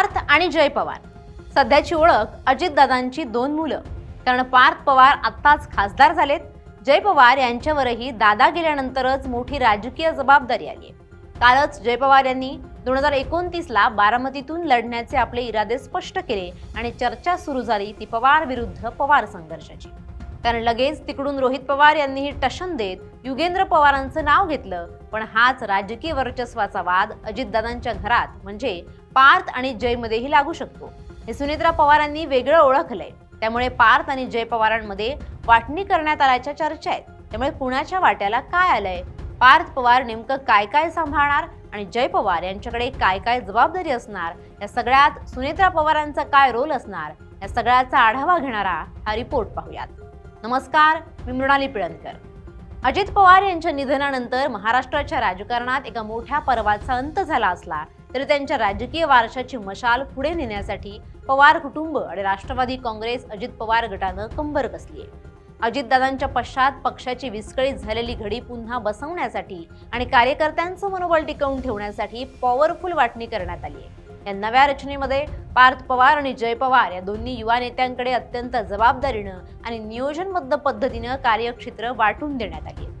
पार्थ आणि जय पवार सध्याची ओळख अजितदादांची दोन मुलं. कारण पार्थ पवार आत्ताच खासदार झालेत. जय पवार यांच्यावरही दादा गेल्यानंतरच मोठी राजकीय जबाबदारी आली. कालच जय पवार यांनी 2029ला बारामतीतून लढण्याचे आपले इरादे स्पष्ट केले आणि चर्चा सुरू झाली ती पवार विरुद्ध पवार संघर्षाची. कारण लगेच तिकडून रोहित पवार यांनीही टशन देत युगेंद्र पवारांचं नाव घेतलं. पण हाच राजकीय वर्चस्वाचा वाद अजितदादांच्या घरात म्हणजे पार्थ आणि जय मध्येही लागू शकतो. हे सुनेत्रा पवारांनी वेगळं ओळखलंय. त्यामुळे पार्थ आणि जय पवारांमध्ये वाटणी करण्यात आल्याच्या चर्चा आहेत. त्यामुळे कुणाच्या वाट्याला काय आलंय, पार्थ पवार नेमकं काय काय सांभाळणार आणि जय पवार यांच्याकडे काय काय जबाबदारी असणार, या सगळ्यात सुनेत्रा पवारांचा काय रोल असणार, या सगळ्याचा आढावा घेणारा हा रिपोर्ट पाहूयात. नमस्कार, मी मृणाली पिळणकर. अजित पवार यांच्या निधनानंतर महाराष्ट्राच्या राजकारणात एका मोठ्या पर्वाचा अंत झाला असला तरी त्यांच्या राजकीय वारशाची मशाल पुढे नेण्यासाठी पवार कुटुंब आणि राष्ट्रवादी काँग्रेस अजित पवार गटानं कंबर कसली आहे. अजितदादांच्या पश्चात पक्षाची विस्कळीत झालेली घडी पुन्हा बसवण्यासाठी आणि कार्यकर्त्यांचं मनोबल टिकवून ठेवण्यासाठी पॉवरफुल वाटणी करण्यात आली आहे. या नव्या रचनेमध्ये पार्थ पवार आणि जय पवार या दोन्ही युवा नेत्यांकडे अत्यंत जबाबदारीनं आणि नियोजनबद्ध पद्धतीनं कार्यक्षेत्र वाटून देण्यात आली आहे.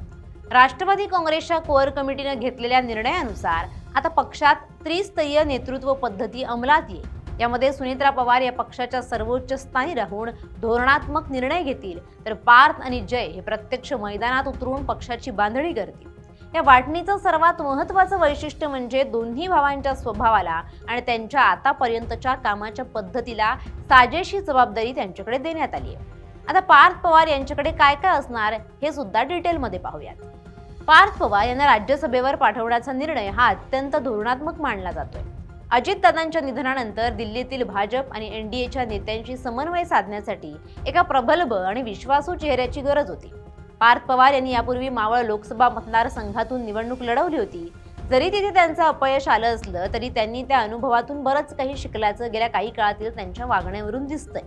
राष्ट्रवादी काँग्रेसच्या कोअर कमिटीनं घेतलेल्या निर्णयानुसार आता पक्षात त्रिस्तरीय नेतृत्व पद्धती अंमलात येईल. यामध्ये सुनेत्रा पवार या पक्षाच्या सर्वोच्च स्थानी राहून धोरणात्मक निर्णय घेतील, तर पार्थ आणि जय हे प्रत्यक्ष मैदानात उतरून पक्षाची बांधणी करतील. या वाटणीचं सर्वात महत्त्वाचं वैशिष्ट्य म्हणजे दोन्ही भावांच्या स्वभावाला आणि त्यांच्या आतापर्यंतच्या कामाच्या पद्धतीला साजेशी जबाबदारी त्यांच्याकडे देण्यात आली आहे. आता पार्थ पवार यांच्याकडे काय काय असणार हे सुद्धा डिटेलमध्ये पाहूयात. पार्थ पवार यांना राज्यसभेवर पाठवण्याचा निर्णय हा अत्यंत धोरणात्मक मानला जातोय. अजितदादांच्या निधनानंतर दिल्लीतील भाजप आणि एनडीएच्या नेत्यांशी समन्वय साधण्यासाठी एका प्रबलभ आणि विश्वासू चेहऱ्याची गरज होती. पार्थ पवार यांनी यापूर्वी मावळ लोकसभा मतदारसंघातून निवडणूक लढवली होती. जरी तिथे त्यांचं अपयश आलं असलं तरी त्यांनी त्या अनुभवातून बरंच काही शिकल्याचं गेल्या काही काळातील त्यांच्या वागण्यावरून दिसतंय.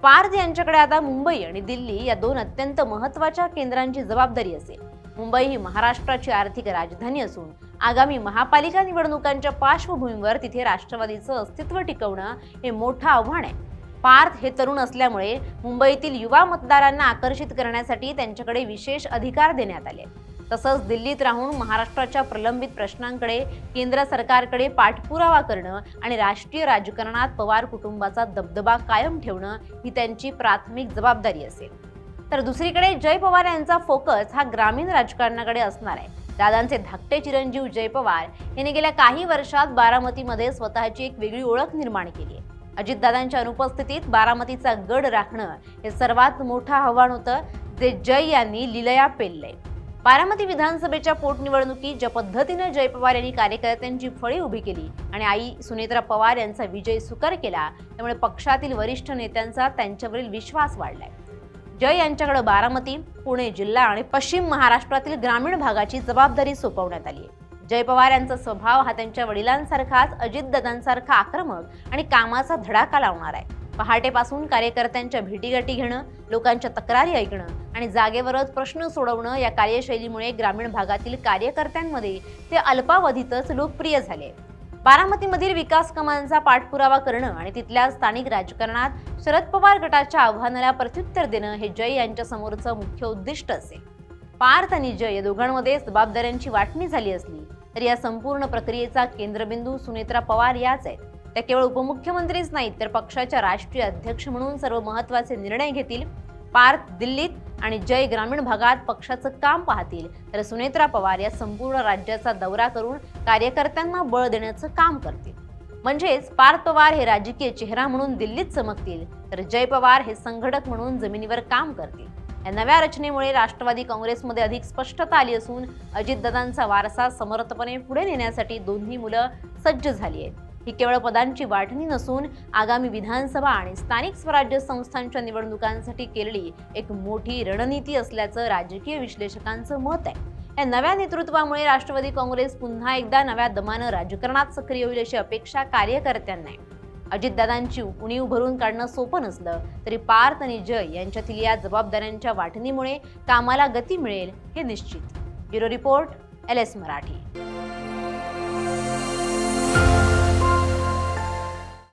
पार्थ यांच्याकडे आता मुंबई आणि दिल्ली या दोन अत्यंत महत्त्वाच्या केंद्रांची जबाबदारी असेल. मुंबई ही महाराष्ट्राची आर्थिक राजधानी असून आगामी महापालिका निवडणुकांच्या पार्श्वभूमीवर तिथे राष्ट्रवादीचं अस्तित्व टिकवणं हे मोठं आव्हान आहे. पार्थ हे तरुण असल्यामुळे मुंबईतील युवा मतदारांना आकर्षित करण्यासाठी त्यांच्याकडे विशेष अधिकार देण्यात आले. तसंच दिल्लीत राहून महाराष्ट्राच्या प्रलंबित प्रश्नांकडे केंद्र सरकारकडे पाठपुरावा करणं आणि राष्ट्रीय राजकारणात पवार कुटुंबाचा दबदबा कायम ठेवणं ही त्यांची प्राथमिक जबाबदारी असेल. तर दुसरीकडे जय पवार यांचा फोकस हा ग्रामीण राजकारणाकडे असणार आहे. दादांचे धाकटे चिरंजीव जय पवार यांनी गेल्या काही वर्षात बारामतीमध्ये स्वतःची एक वेगळी ओळख निर्माण केली आहे. अजितदादांच्या अनुपस्थितीत बारामतीचा गड राखणं हे सर्वात मोठं आव्हान होतं, जे जय यांनी लिलया पेललंय. बारामती विधानसभेच्या पोटनिवडणुकीत ज्या पद्धतीने जय पवार यांनी कार्यकर्त्यांची फळी उभी केली आणि आई सुनेत्रा पवार यांचा विजय सुकर केला, त्यामुळे पक्षातील वरिष्ठ नेत्यांचा त्यांच्यावरील विश्वास वाढलाय. जय यांच्याकडे बारामती, पुणे जिल्हा आणि पश्चिम महाराष्ट्रातील ग्रामीण भागाची जबाबदारी सोपवण्यात आली आहे. जय पवार यांचा स्वभाव हा त्यांच्या वडिलांसारखाच अजितदादांसारखा आक्रमक आणि कामाचा धडाका लावणार आहे. पहाटेपासून कार्यकर्त्यांच्या भेटीगाठी घेणं, लोकांच्या तक्रारी ऐकणं आणि जागेवरच प्रश्न सोडवणं या कार्यशैलीमुळे ग्रामीण भागातील कार्यकर्त्यांमध्ये ते अल्पावधीतच लोकप्रिय झाले. बारामतीमधील विकास कामांचा पाठपुरावा करणं आणि तिथल्या स्थानिक राजकारणात शरद पवार गटाच्या आव्हानाला प्रत्युत्तर देणं हे जय यांच्या समोरचं मुख्य उद्दिष्ट असेल. पार्थ आणि जय या दोघांमध्ये जबाबदाऱ्यांची वाटणी झाली असली तरी या संपूर्ण प्रक्रियेचा केंद्रबिंदू सुनेत्रा पवार याच आहेत. त्या केवळ उपमुख्यमंत्रीच नाहीत, तर पक्षाच्या राष्ट्रीय अध्यक्ष म्हणून सर्व महत्त्वाचे निर्णय घेतील. पार्थ दिल्लीत आणि जय ग्रामीण भागात पक्षाचं काम पाहतील, तर सुनेत्रा पवार या संपूर्ण राज्याचा दौरा करून कार्यकर्त्यांना बळ देण्याचं काम करतील. म्हणजेच पार्थ पवार हे राजकीय चेहरा म्हणून दिल्लीत चमकतील, तर जय पवार हे संघटक म्हणून जमिनीवर काम करतील. या नव्या रचनेमुळे राष्ट्रवादी काँग्रेसमध्ये अधिक स्पष्टता आली असून अजितदादांचा वारसा समर्थपणे पुढे नेण्यासाठी दोन्ही मुलं सज्ज झाली आहेत. ही केवळ पदांची वाटणी नसून आगामी विधानसभा आणि स्थानिक स्वराज्य संस्थांच्या निवडणुकांसाठी केलेली एक मोठी रणनीती असल्याचं राजकीय विश्लेषकांचं मत आहे. या नव्या नेतृत्वामुळे राष्ट्रवादी काँग्रेस पुन्हा एकदा नव्या दमानं राजकारणात सक्रिय होईल अशी अपेक्षा कार्यकर्त्यांना आहे. अजितदादांची उणीव भरून काढणं सोपं नसलं तरी पार्थ आणि जय यांच्यातील या जबाबदाऱ्यांच्या वाटणीमुळे कामाला गती मिळेल हे निश्चित. Bureau report, LS Marathi.